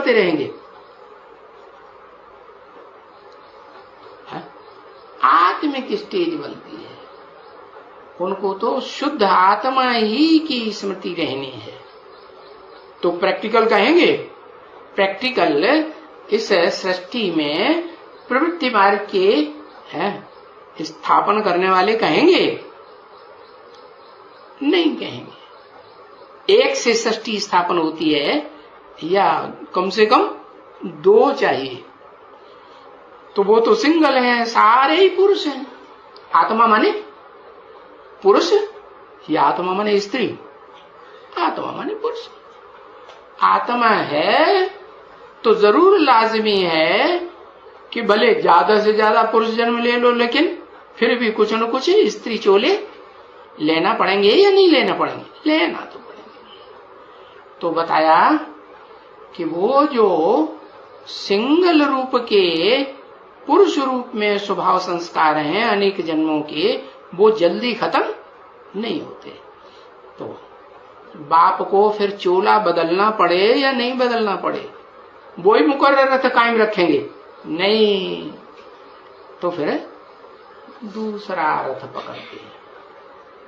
करते रहेंगे? आत्मिक स्टेज बनती है, उनको तो शुद्ध आत्मा ही की स्मृति रहनी है। तो प्रैक्टिकल कहेंगे, प्रैक्टिकल इस सृष्टि में प्रवृत्ति मार्ग के स्थापन करने वाले कहेंगे? नहीं कहेंगे। एक से सृष्टि स्थापन होती है या कम से कम दो चाहिए, तो वो तो सिंगल है, सारे ही पुरुष हैं। आत्मा माने पुरुष या आत्मा माने स्त्री? आत्मा माने पुरुष। आत्मा है तो जरूर लाजमी है कि भले ज्यादा से ज्यादा पुरुष जन्म ले लो, लेकिन फिर भी कुछ न कुछ स्त्री चोले लेना पड़ेंगे या नहीं लेना पड़ेंगे? लेना तो पड़ेंगे। तो बताया कि वो जो सिंगल रूप के पुरुष रूप में स्वभाव संस्कार हैं अनेक जन्मों के, वो जल्दी खत्म नहीं होते। तो बाप को फिर चोला बदलना पड़े या नहीं बदलना पड़े, वो ही मुकर्रर रथ कायम रखेंगे? नहीं, तो फिर दूसरा रथ पकड़ते हैं।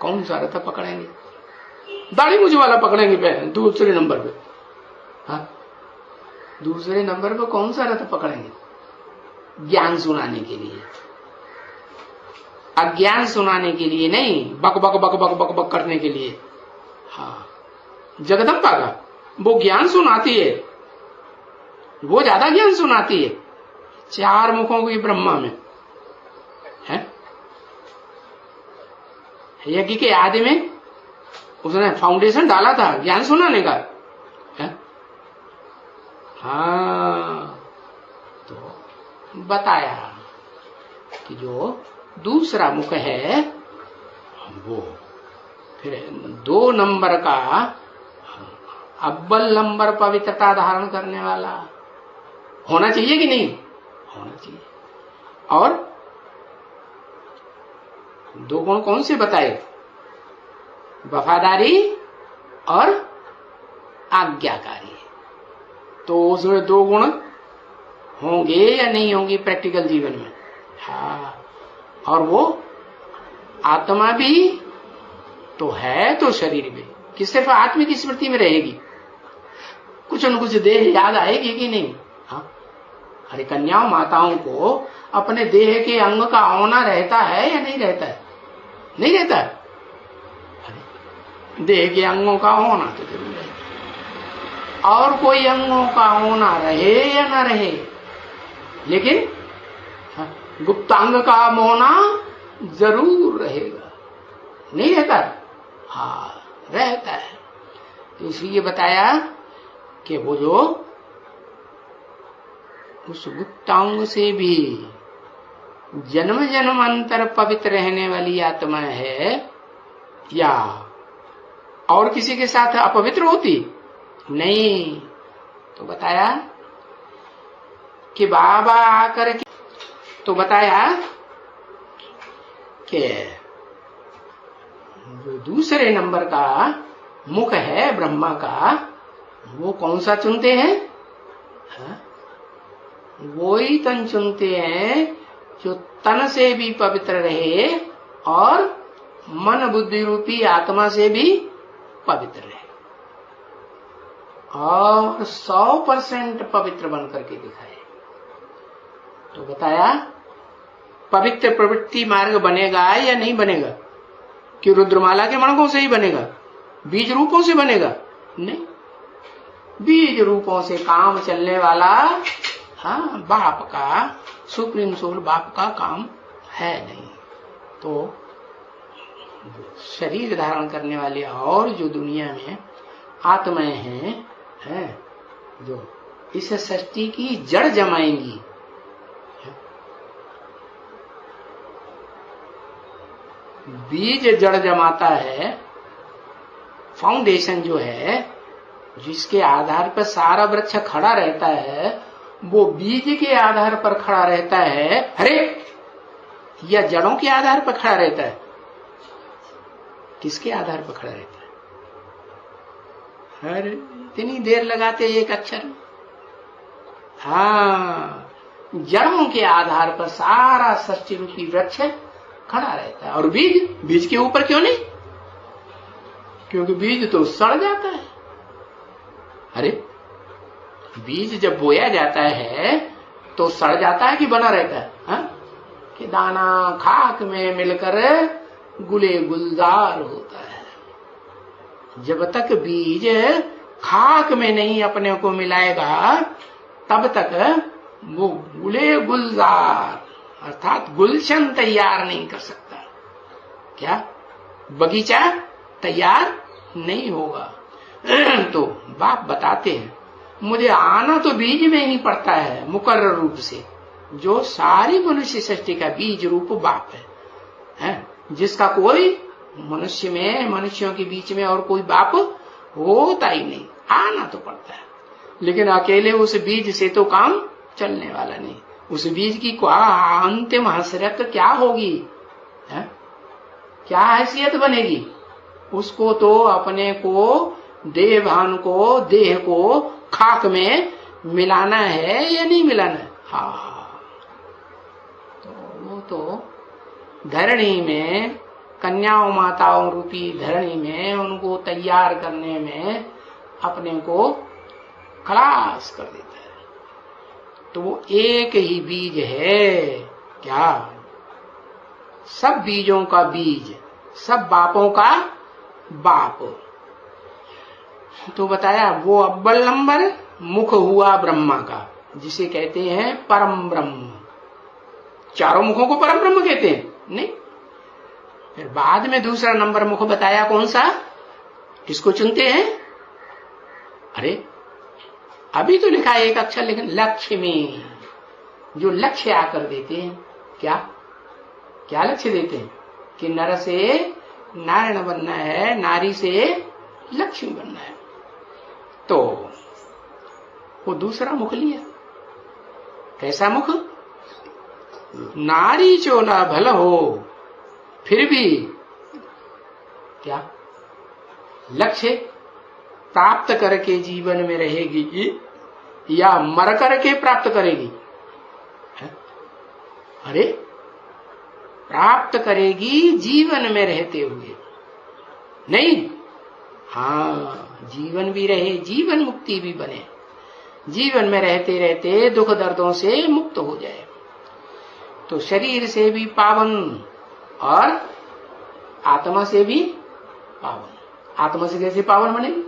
कौन सा रथ पकड़ेंगे? दाढ़ी मूछ वाला पकड़ेंगे दूसरे नंबर पे। हाँ, दूसरे नंबर पे कौन सा रथ पकड़ेंगे? ज्ञान सुनाने के लिए, अज्ञान सुनाने के लिए नहीं, बक बक बक बक बक बक करने के लिए। हाँ, जगदम्बा का वो ज्ञान सुनाती है, वो ज्यादा ज्ञान सुनाती है। 4 मुखों की ब्रह्मा में है, यज्ञ के आदि में उसने फाउंडेशन डाला था ज्ञान सुनाने का है? हाँ, तो बताया कि जो दूसरा मुख है वो फिर 2 नंबर का अव्वल नंबर पवित्रता धारण करने वाला होना चाहिए कि नहीं? होना चाहिए। और 2 गुण कौन से बताए? वफादारी और आज्ञाकारी। तो उसमें 2 गुण होंगे या नहीं होंगे प्रैक्टिकल जीवन में? हाँ, और वो आत्मा भी तो है, तो शरीर भी कि सिर्फ आत्मा की स्मृति में रहेगी, कुछ न कुछ देह याद आएगी कि नहीं? हाँ, अरे कन्याओं माताओं को अपने देह के अंग का होना रहता है या नहीं रहता है? नहीं रहता है। देह के अंगों का होना तो जरूर है, और कोई अंगों का होना रहे या ना रहे, लेकिन गुप्तांग का होना जरूर रहेगा। नहीं रहता? हाँ, रहता है। तो इसलिए बताया कि वो जो उस गुप्तांग से भी जन्म जन्मांतर पवित्र रहने वाली आत्मा है, या और किसी के साथ अपवित्र होती? नहीं। तो बताया कि बाबा आकर के, तो बताया कि जो दूसरे नंबर का मुख है ब्रह्मा का, वो कौन सा चुनते हैं? हाँ? वो ही तन चुनते हैं जो तन से भी पवित्र रहे और मन बुद्धि रूपी आत्मा से भी पवित्र रहे, और 100% पवित्र बन करके दिखाए। तो बताया पवित्र प्रवृत्ति मार्ग बनेगा या नहीं बनेगा? कि रुद्रमाला के मणकों से ही बनेगा? बीज रूपों से बनेगा? नहीं, बीज रूपों से काम चलने वाला हाँ बाप का, सुप्रीम सोल बाप का काम है नहीं। तो शरीर धारण करने वाले और जो दुनिया में आत्माएं हैं जो इस सृष्टि की जड़ जमाएंगी, बीज जड़ जमाता है, फाउंडेशन जो है जिसके आधार पर सारा वृक्ष खड़ा रहता है, वो बीज के आधार पर खड़ा रहता है, अरे या जड़ों के आधार पर खड़ा रहता है? किसके आधार पर खड़ा रहता है? अरे इतनी देर लगाते एक अक्षर में, हाँ, जड़ों के आधार पर सारा सृष्टि रूपी वृक्ष खड़ा रहता है। और बीज के ऊपर क्यों नहीं? क्योंकि बीज तो सड़ जाता है। अरे बीज जब बोया जाता है तो सड़ जाता है कि बना रहता है? हाँ? कि दाना खाक में मिलकर गुले गुलजार होता है। जब तक बीज खाक में नहीं अपने को मिलाएगा तब तक वो गुले गुलजार अर्थात गुलशन तैयार नहीं कर सकता। क्या? बगीचा तैयार नहीं होगा। तो बाप बताते हैं मुझे आना तो बीज में ही पड़ता है मुकर्रर रूप से, जो सारी मनुष्य सृष्टि का बीज रूप बाप है, जिसका कोई मनुष्य में मनुष्यों के बीच में और कोई बाप होता ही नहीं। आना तो पड़ता है, लेकिन अकेले उस बीज से तो काम चलने वाला नहीं। उस बीज की अंतिम हसरत क्या होगी? है? क्या हैसियत बनेगी? उसको तो अपने को देहभान को देह को खाक में मिलाना है या नहीं मिलाना है? हाँ, तो वो तो धरणी में कन्याओं माताओं रूपी धरणी में उनको तैयार करने में अपने को खलास कर देता है। तो वो एक ही बीज है। क्या? सब बीजों का बीज, सब बापों का बाप। तो बताया वो अव्वल नंबर मुख हुआ ब्रह्मा का, जिसे कहते हैं परम ब्रह्म। चारों मुखों को परम ब्रह्म कहते हैं? नहीं। फिर बाद में दूसरा नंबर मुख बताया कौन सा, किसको चुनते हैं? अरे अभी तो लिखा है एक अक्षर, लेकिन लक्ष्मी, जो लक्ष्य आकर देते हैं। क्या क्या लक्ष्य देते हैं? कि नर से नारायण बनना है, नारी से लक्ष्मी बनना है। तो वो दूसरा मुख लिया। कैसा मुख? नारी चोला भल हो फिर भी क्या लक्ष्य प्राप्त करके जीवन में रहेगी या मर करके प्राप्त करेगी? अरे प्राप्त करेगी जीवन में रहते हुए, नहीं। हाँ, जीवन भी रहे, जीवन मुक्ति भी बने, जीवन में रहते रहते दुख दर्दों से मुक्त हो जाए। तो शरीर से भी पावन और आत्मा से भी पावन। आत्मा से कैसे पावन बनेगी?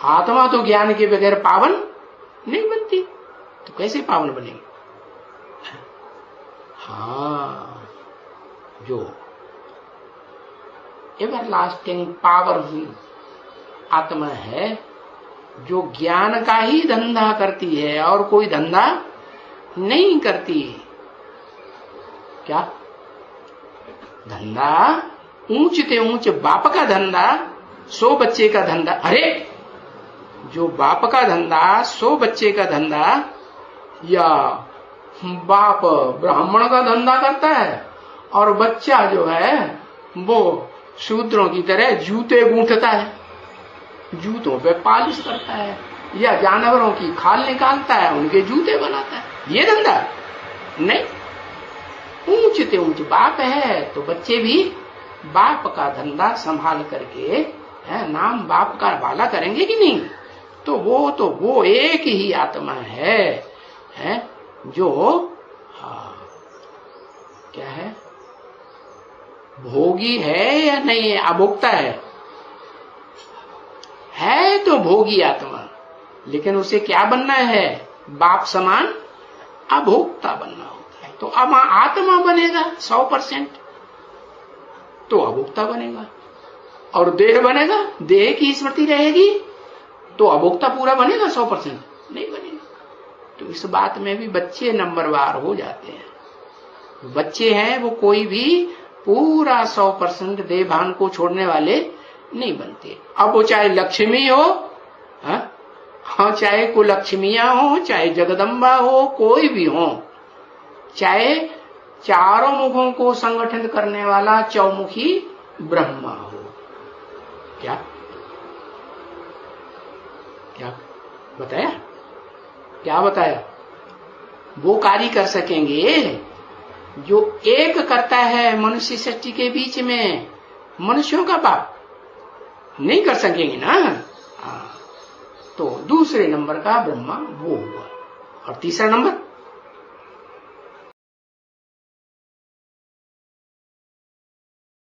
आत्मा तो ज्ञान के बगैर पावन नहीं बनती, तो कैसे पावन बनेगी? हाँ, जो एवरलास्टिंग पावरफुल आत्मा है, जो ज्ञान का ही धंधा करती है और कोई धंधा नहीं करती। क्या धंधा? ऊंचते ऊंच बाप का धंधा, 100 बच्चे का धंधा। अरे जो बाप का धंधा, 100 बच्चे का धंधा, या बाप ब्राह्मण का धंधा करता है और बच्चा जो है वो शूद्रों की तरह जूते गूंथता है, जूतों पे पालिश करता है, या जानवरों की खाल निकालता है, उनके जूते बनाता है, ये धंधा नहीं। ऊंचते ऊंच बाप है तो बच्चे भी बाप का धंधा संभाल करके है, नाम बाप का वाला करेंगे कि नहीं? तो वो एक ही आत्मा है जो क्या है, भोगी है या नहीं है? अभोक्ता है तो भोगी आत्मा, लेकिन उसे क्या बनना है? बाप समान अभोक्ता बनना होता है। तो अब आत्मा बनेगा 100% तो अभोक्ता बनेगा, और देह बनेगा, देह की स्मृति रहेगी तो अभोक्ता पूरा बनेगा 100%? नहीं बनेगा। तो इस बात में भी बच्चे नंबरवार हो जाते हैं। बच्चे हैं वो कोई भी पूरा 100% देहभान को छोड़ने वाले नहीं बनते। अब वो चाहे लक्ष्मी हो, हाँ, चाहे कुलक्ष्मियां हो, चाहे जगदम्बा हो, कोई भी हो, चाहे चारों मुखों को संगठित करने वाला चौमुखी ब्रह्मा हो। क्या क्या बताया? क्या बताया? वो कार्य कर सकेंगे जो एक करता है मनुष्य सृष्टि के बीच में मनुष्यों का बाप नहीं कर सकेंगे ना। तो दूसरे नंबर का ब्रह्मा वो हुआ। और तीसरा नंबर